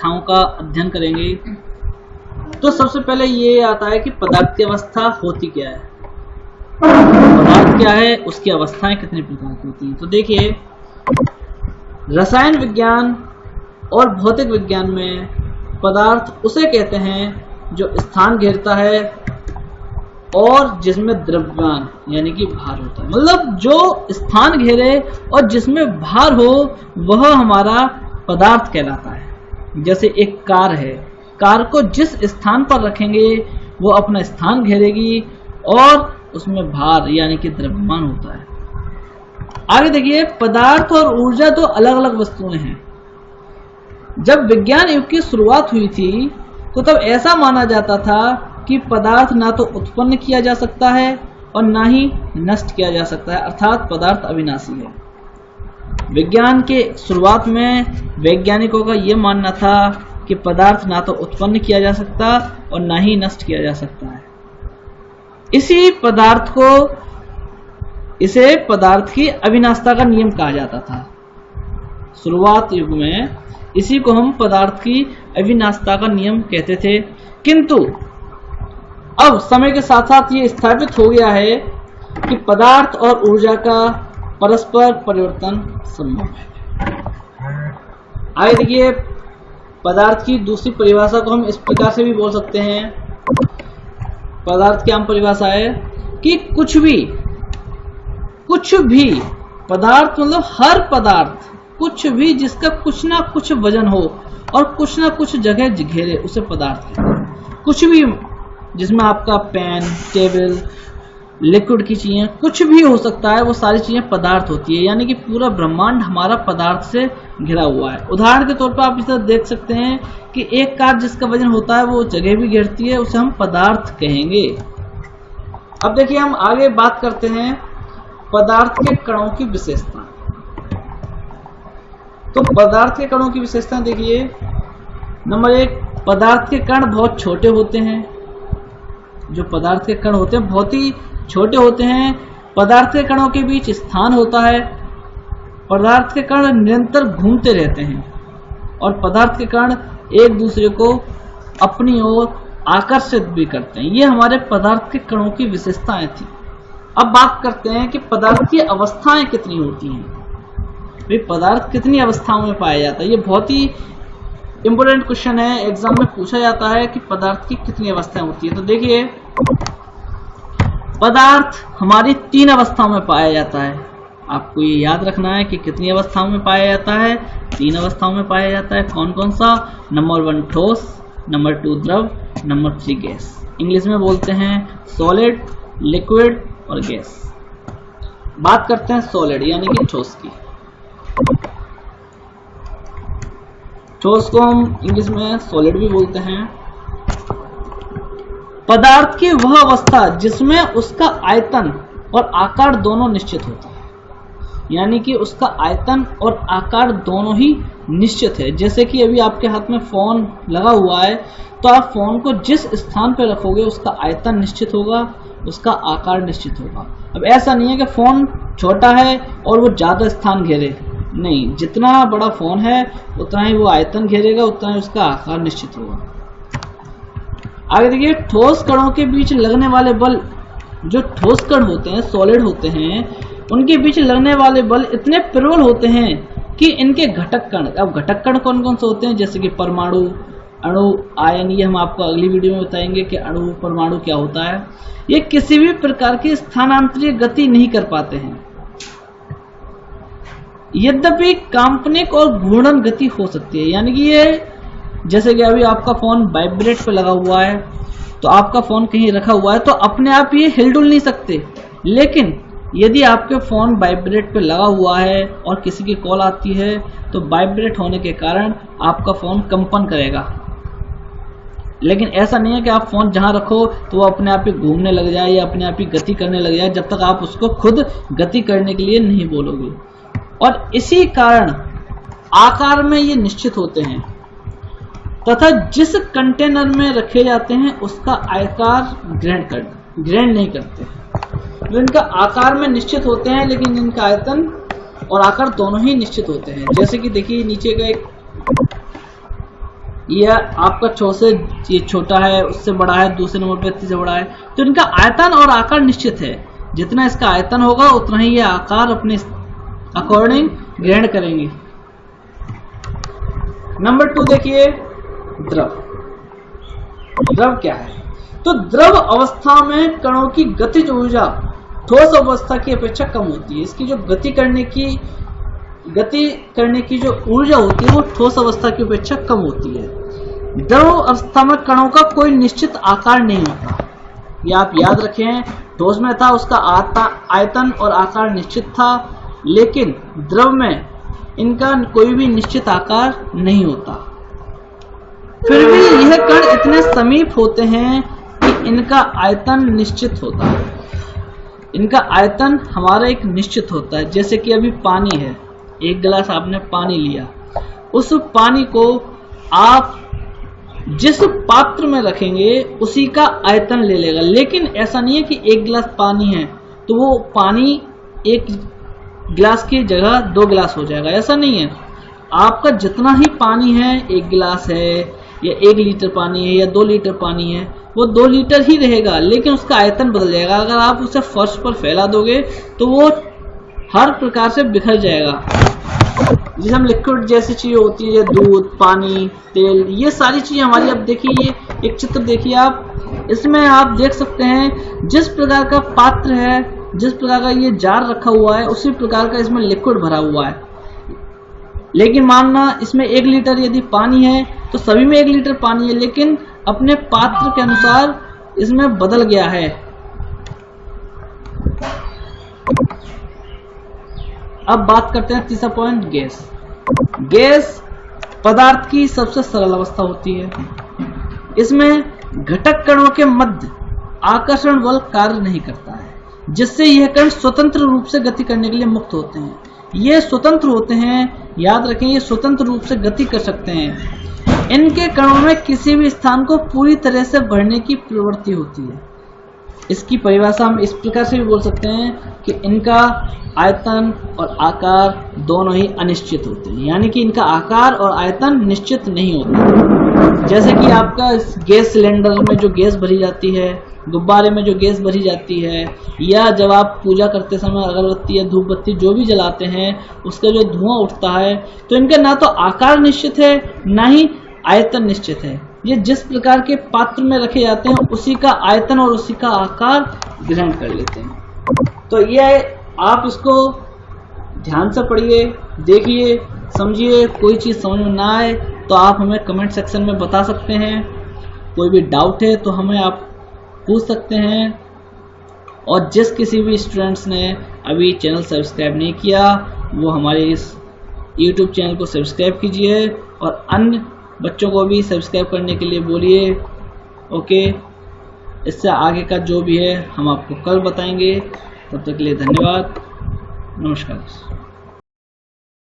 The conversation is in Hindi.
अवस्थाओं का अध्ययन करेंगे। तो सबसे पहले ये आता है कि पदार्थ की अवस्था होती क्या है, पदार्थ क्या है, उसकी अवस्थाएं कितने प्रकार की होती हैं। तो देखिए, रसायन विज्ञान और भौतिक विज्ञान में पदार्थ उसे कहते हैं जो स्थान घेरता है और जिसमें द्रव्यमान यानी कि भार होता है। मतलब जो स्थान घेरे और जिसमें भार हो वह हमारा पदार्थ कहलाता है। जैसे एक कार है, कार को जिस स्थान पर रखेंगे वो अपना स्थान घेरेगी और उसमें भार यानी कि द्रव्यमान होता है। आगे देखिए, पदार्थ और ऊर्जा तो अलग अलग वस्तुएं हैं। जब विज्ञान युग की शुरुआत हुई थी तो तब ऐसा माना जाता था कि पदार्थ ना तो उत्पन्न किया जा सकता है और ना ही नष्ट किया जा सकता है, अर्थात पदार्थ अविनाशी है। विज्ञान के शुरुआत में वैज्ञानिकों का यह मानना था कि पदार्थ ना तो उत्पन्न किया जा सकता और ना ही नष्ट किया जा सकता है। इसे पदार्थ की अविनाशिता का नियम कहा जाता था। शुरुआत युग में इसी को हम पदार्थ की अविनाशिता का नियम कहते थे, किंतु अब समय के साथ साथ ये स्थापित हो गया है कि पदार्थ और ऊर्जा का परस्पर परिवर्तन संभव है। आगे देखिए, पदार्थ की दूसरी परिभाषा को हम इस प्रकार से भी बोल सकते हैं। पदार्थ की आम परिभाषा है कि कुछ भी पदार्थ, मतलब हर पदार्थ, कुछ भी जिसका कुछ ना कुछ वजन हो और कुछ ना कुछ जगह घेरे उसे पदार्थ कहते हैं। कुछ भी जिसमें आपका पेन, टेबल, लिक्विड की चीजें, कुछ भी हो सकता है, वो सारी चीजें पदार्थ होती है। यानी कि पूरा ब्रह्मांड हमारा पदार्थ से घिरा हुआ है। उदाहरण के तौर पर आप इसे देख सकते हैं कि एक कार जिसका वजन होता है वो जगह भी घेरती है, उसे हम पदार्थ कहेंगे। अब देखिए, हम आगे बात करते हैं पदार्थ के कणों की विशेषता। तो पदार्थ के कणों की विशेषता देखिए, नंबर 1, पदार्थ के कण बहुत छोटे होते हैं। जो पदार्थ के कण होते हैं बहुत ही छोटे होते हैं। पदार्थ के कणों के बीच स्थान होता है। पदार्थ के कण निरंतर घूमते रहते हैं और पदार्थ के कण एक दूसरे को अपनी ओर आकर्षित भी करते हैं। ये हमारे पदार्थ के कणों की विशेषताएं थी। अब बात करते हैं कि पदार्थ की अवस्थाएं कितनी होती हैं। भाई, पदार्थ कितनी अवस्थाओं में पाया जाता है, ये बहुत ही इंपोर्टेंट क्वेश्चन है। एग्जाम में पूछा जाता है कि पदार्थ की कितनी अवस्थाएं होती है। तो देखिए, पदार्थ हमारी 3 अवस्थाओं में पाया जाता है। आपको ये याद रखना है कि कितनी अवस्थाओं में पाया जाता है। 3 अवस्थाओं में पाया जाता है। कौन कौन सा? नंबर 1 ठोस, नंबर 2 द्रव, नंबर 3 गैस। इंग्लिश में बोलते हैं सॉलिड, लिक्विड और गैस। बात करते हैं सॉलिड यानी कि ठोस की। ठोस को हम इंग्लिश में सॉलिड भी बोलते हैं। पदार्थ की वह अवस्था जिसमें उसका आयतन और आकार दोनों निश्चित होता है। यानी कि उसका आयतन और आकार दोनों ही निश्चित है। जैसे कि अभी आपके हाथ में फोन लगा हुआ है, तो आप फोन को जिस स्थान पर रखोगे उसका आयतन निश्चित होगा, उसका आकार निश्चित होगा। अब ऐसा नहीं है कि फोन छोटा है और वो ज्यादा स्थान घेरे, नहीं, जितना बड़ा फोन है उतना ही वो आयतन घेरेगा, उतना ही उसका आकार निश्चित होगा। आगे देखिए, ठोस कणों के बीच लगने वाले बल, जो ठोस कण होते हैं, सॉलिड होते हैं, उनके बीच लगने वाले बल इतने प्रबल होते हैं कि इनके घटक कण, अब घटक कण कौन कौन से होते हैं, जैसे कि परमाणु, अणु, आयन, ये हम आपको अगली वीडियो में बताएंगे कि अणु, परमाणु क्या होता है। ये किसी भी प्रकार की स्थानांतरित गति नहीं कर पाते हैं। यद्यपि काल्पनिक और घूर्णन गति हो सकती है। यानी कि ये, जैसे कि अभी आपका फोन वाइब्रेट पे लगा हुआ है, तो आपका फोन कहीं रखा हुआ है तो अपने आप ये हिल-डुल नहीं सकते। लेकिन यदि आपके फोन वाइब्रेट पे लगा हुआ है और किसी की कॉल आती है तो वाइब्रेट होने के कारण आपका फोन कंपन करेगा। लेकिन ऐसा नहीं है कि आप फोन जहां रखो तो वो अपने आप ही घूमने लग जाए या अपने आप ही गति करने लग जाए, जब तक आप उसको खुद गति करने के लिए नहीं बोलोगे। और इसी कारण आकार में ये निश्चित होते हैं तथा जिस कंटेनर में रखे जाते हैं उसका आकार ग्रहण नहीं करते। तो इनका आकार में निश्चित होते हैं लेकिन इनका आयतन और आकार दोनों ही निश्चित होते हैं। जैसे कि देखिए, नीचे का एक यह आपका 6 से ये छोटा है, उससे बड़ा है, दूसरे नंबर पे 30 से बड़ा है, तो इनका आयतन और आकार निश्चित है। जितना इसका आयतन होगा उतना ही ये आकार अपने अकॉर्डिंग ग्रहण करेंगे। नंबर 2 देखिए, द्रव। द्रव क्या है? तो द्रव अवस्था में कणों की गतिज ऊर्जा ठोस अवस्था की अपेक्षा कम होती है। इसकी जो गति करने की जो ऊर्जा होती है वो ठोस अवस्था की अपेक्षा कम होती है। द्रव अवस्था में कणों का कोई निश्चित आकार नहीं होता। ये आप याद रखें, ठोस में था उसका आयतन और आकार निश्चित था, लेकिन द्रव में इनका कोई भी निश्चित आकार नहीं होता। फिर भी यह कण इतने समीप होते हैं कि इनका आयतन निश्चित होता है। इनका आयतन हमारा एक निश्चित होता है। जैसे कि अभी पानी है, एक गिलास आपने पानी लिया, उस पानी को आप जिस पात्र में रखेंगे उसी का आयतन ले लेगा। लेकिन ऐसा नहीं है कि एक गिलास पानी है तो वो पानी एक गिलास की जगह 2 गिलास हो जाएगा, ऐसा नहीं है। आपका जितना ही पानी है, 1 गिलास है या 1 लीटर पानी है या 2 लीटर पानी है, वो 2 लीटर ही रहेगा, लेकिन उसका आयतन बदल जाएगा। अगर आप उसे फर्श पर फैला दोगे तो वो हर प्रकार से बिखर जाएगा। जिसे हम लिक्विड जैसी चीजें होती है, दूध, पानी, तेल, ये सारी चीजें हमारी। अब देखिए ये एक चित्र देखिए आप, इसमें आप देख सकते हैं जिस प्रकार का पात्र है, जिस प्रकार का ये जार रखा हुआ है, उसी प्रकार का इसमें लिक्विड भरा हुआ है। लेकिन मानना इसमें 1 लीटर यदि पानी है तो सभी में 1 लीटर पानी है, लेकिन अपने पात्र के अनुसार इसमें बदल गया है। अब बात करते हैं तीसरा पॉइंट, गैस। गैस पदार्थ की सबसे सरल अवस्था होती है। इसमें घटक कणों के मध्य आकर्षण बल कार्य नहीं करता है, जिससे यह कण स्वतंत्र रूप से गति करने के लिए मुक्त होते हैं। ये स्वतंत्र होते हैं, याद रखें, ये स्वतंत्र रूप से गति कर सकते हैं। इनके कणों में किसी भी स्थान को पूरी तरह से भरने की प्रवृत्ति होती है। इसकी परिभाषा हम इस प्रकार से भी बोल सकते हैं कि इनका आयतन और आकार दोनों ही अनिश्चित होते हैं, यानी कि इनका आकार और आयतन निश्चित नहीं होता। जैसे कि आपका गैस सिलेंडर में जो गैस भरी जाती है, गुब्बारे में जो गैस भरी जाती है, या जब आप पूजा करते समय अगरबत्ती या धूप बत्ती जो भी जलाते हैं उसका जो धुआं उठता है, तो इनका ना तो आकार निश्चित है ना ही आयतन निश्चित है। ये जिस प्रकार के पात्र में रखे जाते हैं उसी का आयतन और उसी का आकार ग्रहण कर लेते हैं। तो ये आप इसको ध्यान से पढ़िए, देखिए, समझिए। कोई चीज समझ में ना आए तो आप हमें कमेंट सेक्शन में बता सकते हैं। कोई भी डाउट है तो हमें आप पूछ सकते हैं। और जिस किसी भी स्टूडेंट्स ने अभी चैनल सब्सक्राइब नहीं किया वो हमारे इस YouTube चैनल को सब्सक्राइब कीजिए और अन्य बच्चों को भी सब्सक्राइब करने के लिए बोलिए। ओके, इससे आगे का जो भी है हम आपको कल बताएंगे। तब तक के लिए धन्यवाद, नमस्कार।